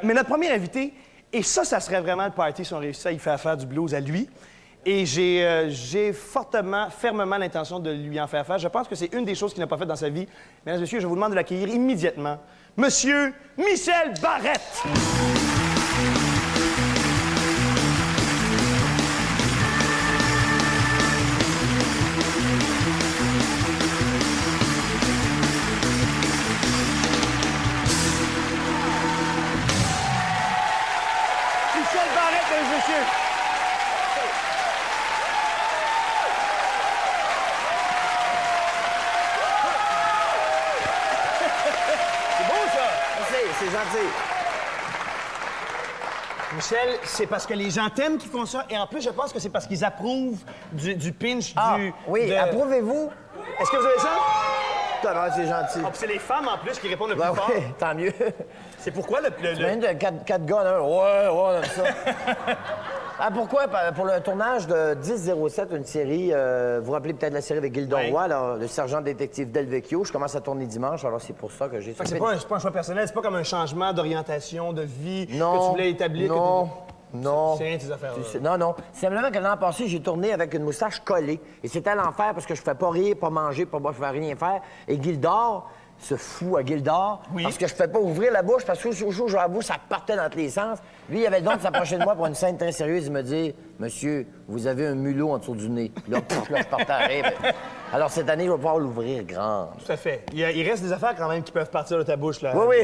Mais notre premier invité, et ça serait vraiment le party si on réussit à y faire du blues à lui. Et j'ai fermement l'intention de lui en faire faire. Je pense que c'est une des choses qu'il n'a pas faites dans sa vie. Mesdames et messieurs, je vous demande de l'accueillir immédiatement. Monsieur Michel Barrette! Michel Barrette, mesdames et messieurs! C'est gentil. Michel, c'est parce que les gens t'aiment qu'ils font ça. Et en plus, je pense que c'est parce qu'ils approuvent du pinch, Oui, approuvez-vous? Est-ce que vous avez ça? C'est gentil. Ah, puis c'est les femmes, en plus, qui répondent le plus fort. Oui, tant mieux. C'est pourquoi le... T'imagines de quatre gars, là, ouais, on aime ça. Pourquoi? Pour le tournage de 10-07, une série, vous vous rappelez peut-être la série avec Gilda Roy, là, le sergent détective Del Vecchio. Je commence à tourner dimanche, alors c'est pour ça que j'ai... C'est pas un choix personnel, c'est pas comme un changement d'orientation, de vie que tu Non, voulais établir. non. C'est rien de ces affaires-là. Non. Simplement que l'an passé, j'ai tourné avec une moustache collée. Et c'était l'enfer parce que je fais pas rire, pas manger, pas boire, je fais rien faire. Et Gildor se fout à Gildor parce que je fais pas ouvrir la bouche parce que au jour où j'avoue, ça partait dans tous les sens. Lui, il avait le don de s'approcher de moi pour une scène très sérieuse. Il me dit « Monsieur, vous avez un mulot en dessous du nez. » Puis là, je partais à rire. Alors, cette année, je vais pouvoir l'ouvrir grand. Tout à fait. Il reste des affaires quand même qui peuvent partir de ta bouche, là. Oui.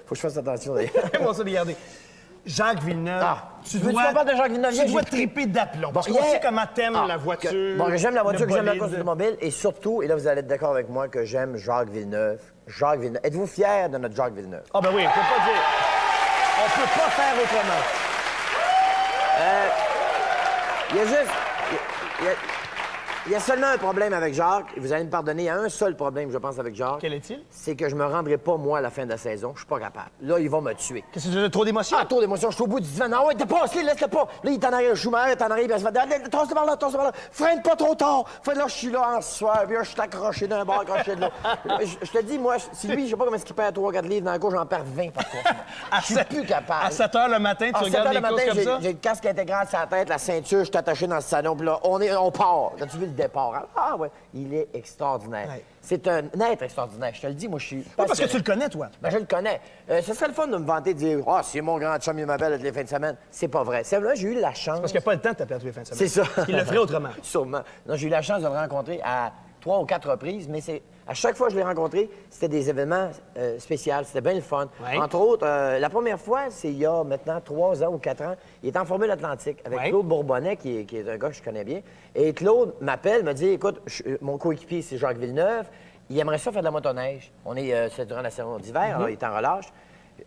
Faut que je fasse attention, d'ailleurs. Comment ça, regardez. Jacques Villeneuve. Tu parles de Jacques Villeneuve? Tu dois triper d'aplomb. Parce qu'on sait comment t'aimes la voiture. Bon, j'aime la voiture, le que j'aime la bolide. course automobile. Et surtout, et là, vous allez être d'accord avec moi, que j'aime Jacques Villeneuve. Jacques Villeneuve. Êtes-vous fiers de notre Jacques Villeneuve? Ah, ben oui, on peut pas dire. On peut pas faire autrement. Il y a juste... Il y a seulement un problème avec Jacques. Et vous allez me pardonner, il y a un seul problème, je pense, avec Jacques. Quel est-il? C'est que je me rendrai pas, moi, à la fin de la saison. Je suis pas capable. Là, il va me tuer. Qu'est-ce que tu as trop d'émotion? Trop d'émotion. Je suis au bout du divan. Ah ouais, t'es passé, laisse-le pas. Là, il est en arrière, le Schumacher est en arrière, puis il se fait tosse par là, tosse par là. Freine pas trop tard. Fait là, je suis là en soir, puis là, je suis accroché d'un bord, accroché de l'autre. Je te dis, moi, si lui, je sais pas comment est-ce qu'il perd 3-4 livres dans le cours, j'en perds 20 par fois. Je suis plus capable. À 7 h le matin, tu regardes les courses comme ça? J'ai le casque intégral sur la tête, la ceinture, je suis attaché dans le salon, puis là, on part. As-tu vu le départ? Ah ouais, il est extraordinaire. Ouais. C'est un être extraordinaire. Je te le dis, moi, je suis... Oui, parce que tu le connais, toi. Ben, je le connais. Ce serait le fun de me vanter, de dire « Ah, c'est mon grand chum, il m'appelle toutes les fins de semaine. » C'est pas vrai. C'est vrai, j'ai eu la chance... Parce qu'il n'y a pas le temps de t'appeler tous les fins de semaine. C'est ça. Parce qu'il le ferait autrement. Sûrement. Non, j'ai eu la chance de le rencontrer à 3 ou 4 reprises, mais à chaque fois que je l'ai rencontré, c'était des événements spéciaux. C'était bien le fun. Ouais. Entre autres, la première fois, c'est il y a maintenant 3 ans ou 4 ans, il est en Formule Atlantique avec Claude Bourbonnais, qui est un gars que je connais bien. Et Claude m'appelle, me dit « Écoute, mon coéquipier, c'est Jacques Villeneuve. Il aimerait ça faire de la motoneige. C'est durant la saison d'hiver, alors il est en relâche.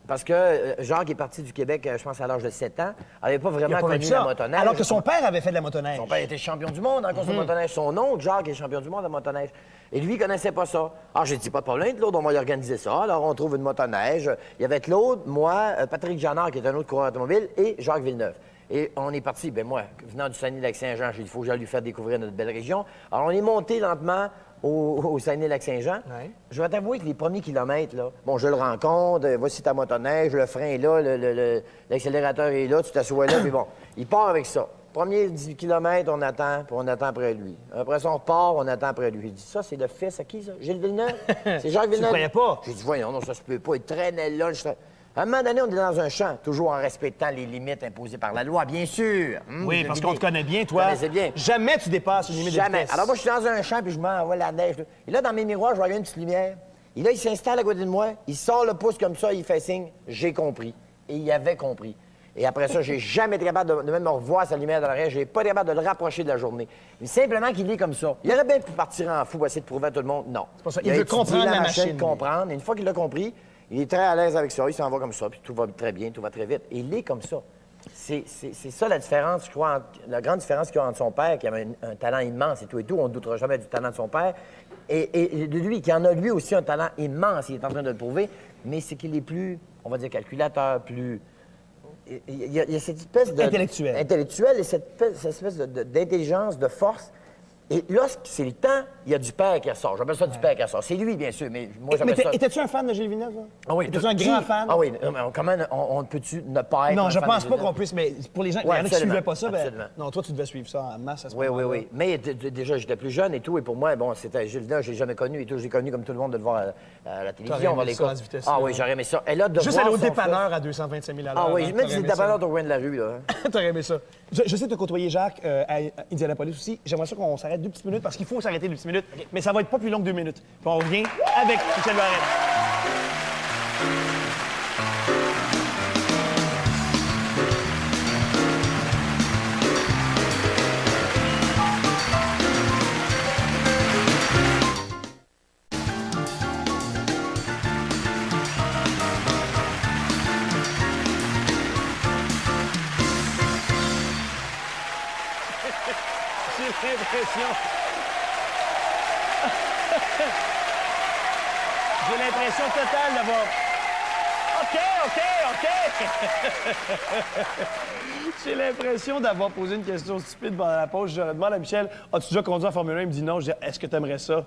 Parce que Jacques est parti du Québec, je pense, à l'âge de 7 ans. Il n'avait pas vraiment connu la motoneige. Alors que son père avait fait de la motoneige. Son père était champion du monde en course de motoneige. Son oncle, Jacques, est champion du monde en motoneige. Et lui, il connaissait pas ça. Alors, j'ai dit, pas de problème, Claude, on va y organiser ça. Alors, on trouve une motoneige. Il y avait Claude, moi, Patrick Janard, qui est un autre coureur automobile, et Jacques Villeneuve. Et on est parti, ben moi, venant du Saguenay-Lac-Saint-Jean, j'ai dit, il faut que j'aille lui faire découvrir notre belle région. Alors, on est monté lentement au Saguenay-Lac-Saint-Jean. Ouais. Je vais t'avouer que les premiers kilomètres, là, bon, je le rencontre, voici ta motoneige, le frein est là, l'accélérateur est là, tu t'assois là, puis bon, il part avec ça. Premier 10 km, on attend, puis on attend après lui. Après ça, on repart, on attend après lui. Il dit, ça, c'est le fils à qui, ça? Gilles Villeneuve? C'est Jacques Villeneuve? Tu ne croyais pas? J'ai dit, voyons, non, ça se peut pas. Il traînait là. À un moment donné, on est dans un champ, toujours en respectant les limites imposées par la loi, bien sûr. Oui, parce qu'on te connaît bien, toi. Je connaissais bien. Jamais tu dépasses une limite de Jamais. vitesse. Alors moi, je suis dans un champ, puis je m'envoie la neige. Là. Et là, dans mes miroirs, je vois une petite lumière. Et là, il s'installe à côté de moi, il sort le pouce comme ça, il fait signe, j'ai compris. Et il avait compris. Et après ça, j'ai jamais été capable de même me revoir sa lumière dans l'arrière. J'ai pas été capable de le rapprocher de la journée. Mais simplement qu'il est comme ça. Il aurait bien pu partir en fou pour essayer de prouver à tout le monde. Non. C'est pas ça. Il veut étudié comprendre la machine, lui. comprendre. Et une fois qu'il l'a compris, il est très à l'aise avec ça. Il s'en va comme ça, puis tout va très bien, tout va très vite. Et il est comme ça. C'est ça la différence, je crois, la grande différence qu'il y a entre son père, qui avait un talent immense et tout. On ne doutera jamais du talent de son père. Et de lui, qui en a lui aussi un talent immense, il est en train de le prouver, mais c'est qu'il est plus, on va dire, calculateur, plus... Il y a cette espèce de... Intellectuel. Intellectuel et cette espèce d'intelligence, de force Et là, c'est le temps, il y a du père qui ressort. J'appelle ça du père qui ressort. C'est lui, bien sûr, mais moi, Mais j'appelle ça... étais-tu un fan de Gilles Villeneuve? Là? Ah oui. Étais-tu un grand fan? Ah oui, mais comment on peut-tu ne pas être Non, un je fan pense de pas Villeneuve? qu'on puisse, mais pour les gens, il y en a qui ne absolument, suivaient pas ça, ben, absolument. non, toi, tu devais suivre ça en masse à ce Oui, moment-là. oui, oui. Mais déjà, j'étais plus jeune et tout, et pour moi, bon, c'était Gilles Villeneuve, je l'ai jamais connu et tout. J'ai connu comme tout le monde de le voir à la télévision. aimé les ça, à courses. cette vitesse-là. Ah oui, j'aurais aimé ça. Et là, de Juste voir aller au son dépanneur à 225 000 fils- Ah oui, mais c'est le dépanneur au coin de la rue, là. T'aurais aimé ça. Je sais que tu as côtoyé Jacques à Indianapolis aussi. J'aimerais ça qu'on s'arrête 2 petites minutes parce qu'il faut s'arrêter 2 petites minutes. Mais ça va être pas plus long que 2 minutes. Puis on revient avec Michel Barrette. J'ai l'impression. J'ai l'impression totale d'avoir. OK. J'ai l'impression d'avoir posé une question stupide pendant la pause. Je demande à Michel, as-tu déjà conduit en Formule 1? Il me dit non. Je dis, est-ce que tu aimerais ça?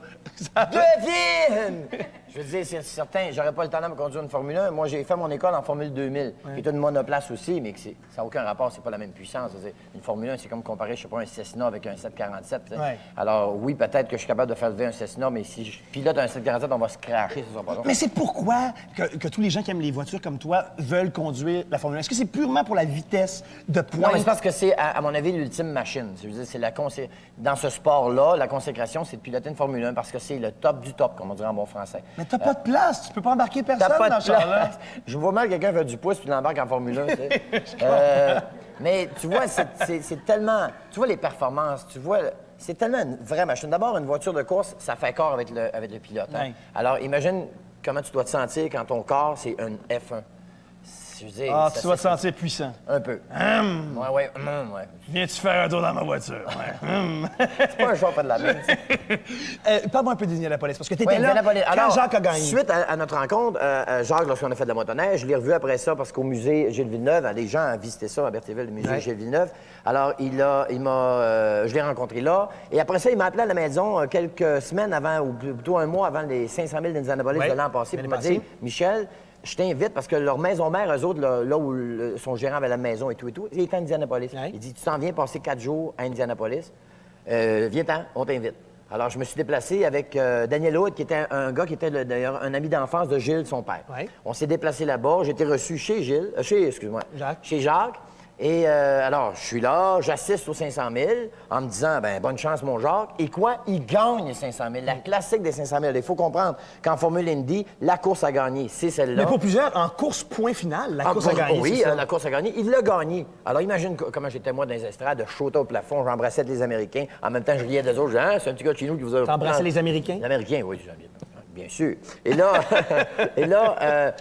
Devine! Je veux dire, c'est certain, j'aurais pas le talent de conduire une Formule 1. Moi, j'ai fait mon école en Formule 2000, qui est une monoplace aussi, mais ça n'a aucun rapport, c'est pas la même puissance. Une Formule 1, c'est comme comparer, je sais pas, un Cessna avec un 747. Ouais. Alors, oui, peut-être que je suis capable de faire lever un Cessna, mais si je pilote un 747, on va se cracher, ça sera pas long. Mais c'est pourquoi que tous les gens qui aiment les voitures comme toi veulent conduire la Formule 1. Est-ce que c'est purement pour la vitesse de pointe? Non, mais c'est parce que c'est, à mon avis, l'ultime machine. Je veux dire, c'est dans ce sport-là, la consécration, c'est de piloter une Formule 1 parce que c'est le top du top, comme on dirait en bon français. Mais t'as pas de place. Tu peux pas embarquer personne T'as pas dans de ce char-là. place. Je vois mal quelqu'un faire du pouce puis l'embarque en Formule 1. Tu sais. Mais tu vois, c'est tellement... Tu vois les performances, tu vois... C'est tellement une vraie machine. D'abord, une voiture de course, ça fait corps avec le pilote. Hein? Ouais. Alors, imagine comment tu dois te sentir quand ton corps, c'est un F1. Je veux dire, Tu dois te sentir puissant. Un peu. Ouais. Viens-tu faire un tour dans ma voiture? Ouais. C'est pas un choix pas de la même. Parle-moi un peu d'Indianapolis, parce que tu Oui, étais là Indianapolis. quand Alors, Jacques a gagné. Suite à notre rencontre, Jacques, lorsqu'on a fait de la motoneige, je l'ai revu après ça parce qu'au musée Gilles Villeneuve, les gens ont visité ça à Berthéville, le musée Gilles Villeneuve. Alors, je l'ai rencontré là. Et après ça, il m'a appelé à la maison quelques semaines avant, ou plutôt un mois avant les 500 000 d'Indianapolis de l'an passé pour me dire, Michel, je t'invite parce que leur maison mère, eux autres, là où son gérant avait la maison et tout, il est à Indianapolis. Ouais. Il dit, tu t'en viens passer 4 jours à Indianapolis. Viens-t'en, on t'invite. Alors, je me suis déplacé avec Daniel Hood, qui était un gars qui était d'ailleurs un ami d'enfance de Gilles, son père. Ouais. On s'est déplacé là-bas. J'ai été reçu chez Gilles, Jacques. chez Jacques. Et alors, je suis là, j'assiste aux 500 000 en me disant, ben bonne chance, mon Jacques. Et quoi? Il gagne les 500 000, la classique des 500 000. Il faut comprendre qu'en Formule Indy, la course à gagner, c'est celle-là. Mais pour plusieurs, en course point final, la course à gagner, Oui, c'est ça. la course à gagner. Il l'a gagné. Alors, imagine comment j'étais, moi, dans les estrades, je sautais au plafond, j'embrassais les Américains. En même temps, je riais des autres. Je disais, c'est un petit gars de chez nous qui vous a... T'embrassais les Américains? Les Américains, oui, bien sûr. Et là,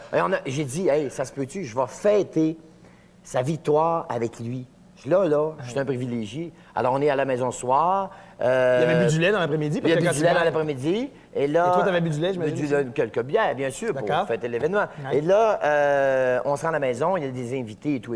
j'ai dit, hey, ça se peut-tu? Je vais fêter sa victoire avec lui. Là, je suis un privilégié. Alors, on est à la maison ce soir. Il y avait bu du lait dans l'après-midi. Il y a bu du lait dans l'après-midi. Et là... Et toi, t'avais bu du lait, j'imagine? Bu quelques bières, bien sûr, pour D'accord. fêter l'événement. Ouais. Et là, on se rend à la maison, il y a des invités et tout.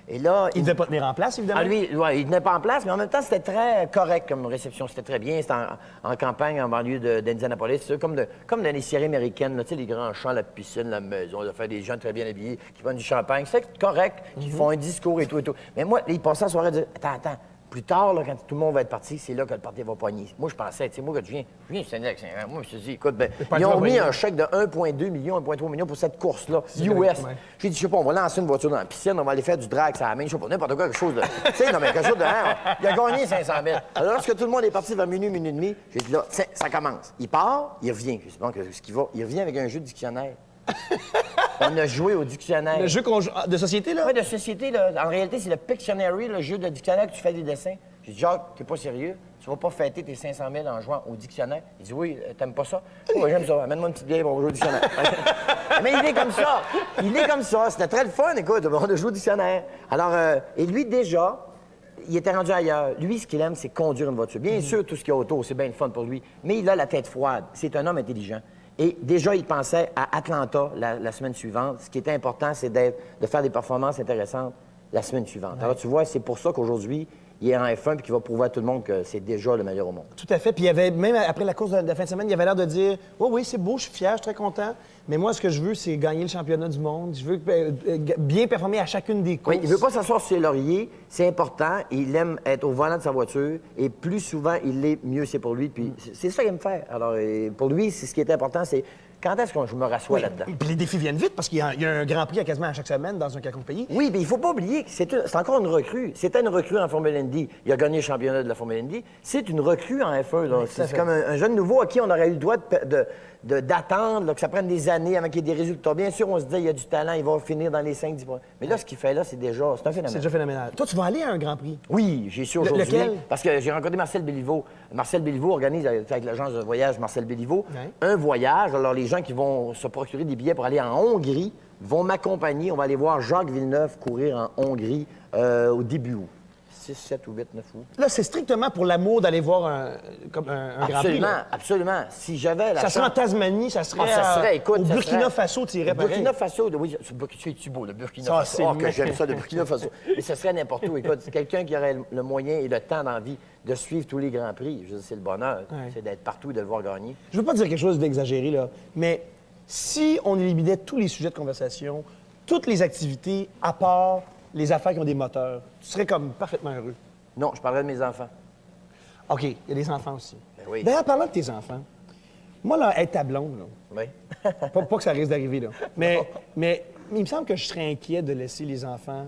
Et là... Il ne devait pas tenir en place, évidemment. Ah, lui, ouais, il tenait pas en place, mais en même temps, c'était très correct comme réception. C'était très bien. C'était en campagne, en banlieue d'Indianapolis. C'est comme dans les séries américaines, là, tu sais, les grands champs, la piscine, la maison, là, faire des gens très bien habillés qui prennent du champagne. C'est correct, qui font un discours et tout. Mais moi, ils passaient la soirée à dire, attends. Plus tard, là, quand tout le monde va être parti, c'est là que le parti va poigner. Moi, je pensais, tu sais, moi, quand je viens signer avec Saint-Laurent. Moi, je me suis dit, écoute, ils ont mis un chèque de 1,2 million, 1,3 million pour cette course-là, US. Ouais. J'ai dit, je sais pas, on va lancer une voiture dans la piscine, on va aller faire du drag, ça amène, je sais pas, n'importe quoi, quelque chose de. Tu sais, non, mais quelque chose de. Hein, il a gagné 500 000. Alors, lorsque tout le monde est parti vers minuit et demi, j'ai dit, là, ça commence. Il part, il revient. Je sais pas ce qu'il va. Il revient avec un jeu de dictionnaire. On a joué au dictionnaire. Le jeu de société, là? Oui, de société, là. En réalité, c'est le Pictionary, le jeu de dictionnaire que tu fais des dessins. J'ai dit, Jacques, t'es pas sérieux? Tu vas pas fêter tes 500 000 en jouant au dictionnaire? Il dit, oui, t'aimes pas ça? Oui, j'aime ça. Amène-moi une petite bière, on va jouer au dictionnaire. Mais il est comme ça. Il est comme ça. C'était très le fun, écoute. On a joué au dictionnaire. Alors, et lui, déjà, il était rendu ailleurs. Lui, ce qu'il aime, c'est conduire une voiture. Bien sûr, tout ce qu'il y a autour, c'est bien le fun pour lui. Mais il a la tête froide. C'est un homme intelligent. Et déjà, il pensait à Atlanta la semaine suivante. Ce qui était important, c'est de faire des performances intéressantes la semaine suivante. Alors, tu vois, c'est pour ça qu'aujourd'hui, il est en F1 puis qu'il va prouver à tout le monde que c'est déjà le meilleur au monde. Tout à fait. Puis il y avait, même après la course de la fin de semaine, il avait l'air de dire oui, oui, c'est beau, je suis fier, je suis très content. Mais moi, ce que je veux, c'est gagner le championnat du monde. Je veux bien performer à chacune des courses. Oui, il veut pas s'asseoir sur ses lauriers, c'est important. Il aime être au volant de sa voiture et plus souvent il l'est, mieux c'est pour lui. Puis c'est ça qu'il aime faire. Alors, pour lui, c'est ce qui est important, c'est quand est-ce que je me rassois là-dedans. Puis les défis viennent vite parce qu'il y a un Grand Prix à quasiment à chaque semaine dans un quelconque pays. Oui, mais il faut pas oublier que c'est encore une recrue. C'était une recrue en Formule Indy. Il a gagné le championnat de la Formule Indy. C'est une recrue en F1. là. C'est comme un jeune nouveau à qui on aurait eu le droit d'attendre, que ça prenne des années avant qu'il y ait des résultats. Bien sûr, on se dit il y a du talent, il va finir dans les 5-10 points. Mais là, ce qu'il fait là, c'est un phénomène. C'est déjà phénoménal. Toi, tu vas aller à un Grand Prix. Oui, j'ai su aujourd'hui. Lequel? Parce que j'ai rencontré Marcel Béliveau. Marcel Béliveau organise avec l'agence de voyage Marcel Béliveau un voyage. Alors, les gens qui vont se procurer des billets pour aller en Hongrie vont m'accompagner. On va aller voir Jacques Villeneuve courir en Hongrie au début août. 6, 7 ou 8, 9 août. Là, c'est strictement pour l'amour d'aller voir un Grand Prix. Absolument, là. absolument. Si j'avais la Ça serait en chance- Tasmanie, ça serait, ça serait, écoute, au ça Burkina serait- Faso, tu irais Le pareil. Burkina Faso, oui, c'est beau, le Burkina Ça, Faso. c'est Oh, que le- j'aime ça, le Burkina Faso. Mais ce serait n'importe où. Écoute, c'est quelqu'un qui aurait le moyen et le temps d'envie de suivre tous les Grands Prix. Je veux dire, c'est le bonheur. Ouais. C'est d'être partout et de le voir gagner. Je veux pas dire quelque chose d'exagéré, là, mais si on éliminait tous les sujets de conversation, toutes les activités, à part les affaires qui ont des moteurs, tu serais comme parfaitement heureux. Non, je parlerai de mes enfants. OK, il y a des enfants aussi. Ben oui. D'ailleurs, parlant de tes enfants, moi, là, être ta blonde, là, Oui. pas que ça risque d'arriver, là, mais il me semble que je serais inquiet de laisser les enfants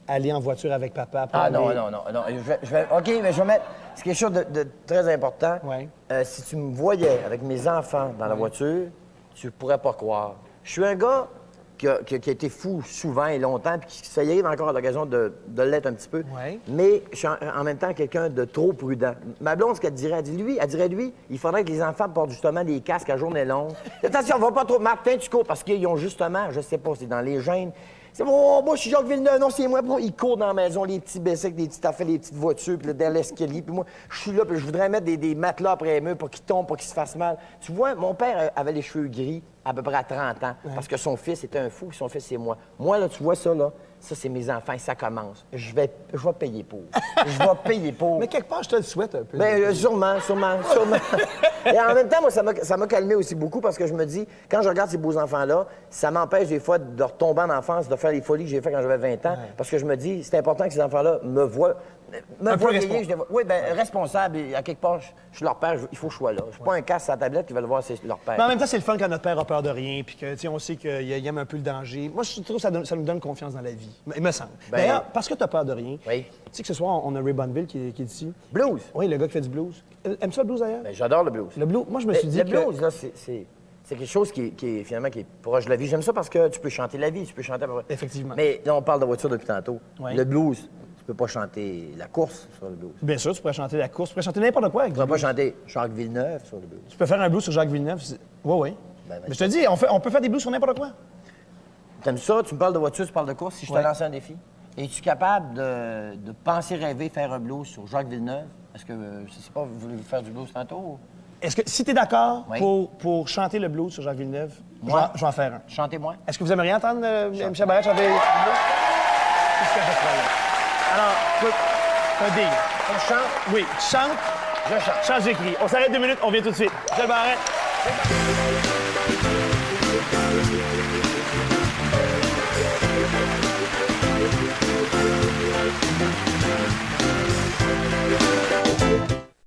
aller en voiture avec papa. pour Ah non, aller- non. OK, mais je vais mettre... C'est quelque chose de très important. Ouais. Si tu me voyais avec mes enfants dans la voiture, tu pourrais pas croire. Je suis un gars qui a été fou souvent et longtemps, puis ça y arrive encore à l'occasion de l'être un petit peu. Ouais. Mais je suis en même temps quelqu'un de trop prudent. Ma blonde, ce qu'elle dirait, elle dirait, lui, il faudrait que les enfants portent justement des casques à journée longue. Attention, va pas trop. Martin, tu cours, parce qu'ils ont justement, je sais pas, c'est dans les gènes. C'est bon, moi, je suis Jacques Villeneuve, non, c'est moi. Puis ils courent dans la maison, les petits bicycles, les petites affaires, les petites voitures, puis là, derrière l'escalier. Puis moi, je suis là, puis je voudrais mettre des matelas après les murs pour qu'ils tombent, pour qu'ils se fassent mal. Tu vois, mon père avait les cheveux gris à peu près à 30 ans, parce que son fils était un fou, son fils, c'est moi. Moi, là, tu vois ça, là, ça, c'est mes enfants, et ça commence. Je vais payer pour. Je vais payer pour. Mais quelque part, je te le souhaite un peu. Bien, sûrement. Et en même temps, moi, ça m'a calmé aussi beaucoup parce que je me dis, quand je regarde ces beaux enfants-là, ça m'empêche des fois de retomber en enfance, de faire les folies que j'ai faites quand j'avais 20 ans. Parce que je me dis, c'est important que ces enfants-là me voient. Un peu vieillir, je les vois. Oui, bien, responsable. Et à quelque part, je suis leur père, il faut que je sois là. Je suis pas un casse à la tablette qui va le voir, c'est leur père. Mais en même temps, c'est le fun quand notre père a peur de rien, puis que, tu sais, on sait qu'il aime un peu le danger. Moi, je trouve que ça nous donne confiance dans la vie. Il me semble. Ben- D'ailleurs, parce que tu as peur de rien, Oui. tu sais que ce soir, on a Ray Bonville qui est ici. Blues. Oui, le gars qui fait du blues. Aimes-tu le blues, d'ailleurs? Ben, j'adore le blues. Le blues, moi, je me suis dit Le que... blues, là, c'est quelque chose qui est finalement qui est proche de la vie. J'aime ça parce que tu peux chanter la vie, tu peux chanter à peu près. Effectivement. Mais là, on parle de voiture depuis tantôt. Oui. Le blues, tu peux pas chanter la course sur le blues. Bien sûr, tu pourrais chanter la course, tu pourrais chanter n'importe quoi avec Tu du peux pas blues. chanter Jacques Villeneuve sur le blues. Tu peux faire un blues sur Jacques Villeneuve. Oui, oui. Ben, Mais je te dis, on peut faire des blues sur n'importe quoi. T'aimes ça? Tu me parles de voiture, tu parles de course. Si je te Ouais. lance un défi, es-tu capable de penser rêver faire un blues sur Jacques Villeneuve? Est-ce que, je sais pas, vous voulez faire du blues tantôt? Ou... Est-ce que, si tu es d'accord Oui. pour chanter le blues sur Jacques Villeneuve, Moi? je vais en faire un. Chantez-moi. Est-ce que vous aimeriez entendre Michel Barrette chanter le blues? C'est ce que je ferais, là. Alors, écoute, c'est un deal. On chante, Oui, tu chantes, je chante. chante, j'écris. On s'arrête 2 minutes, on vient tout de suite. Michel Barrette.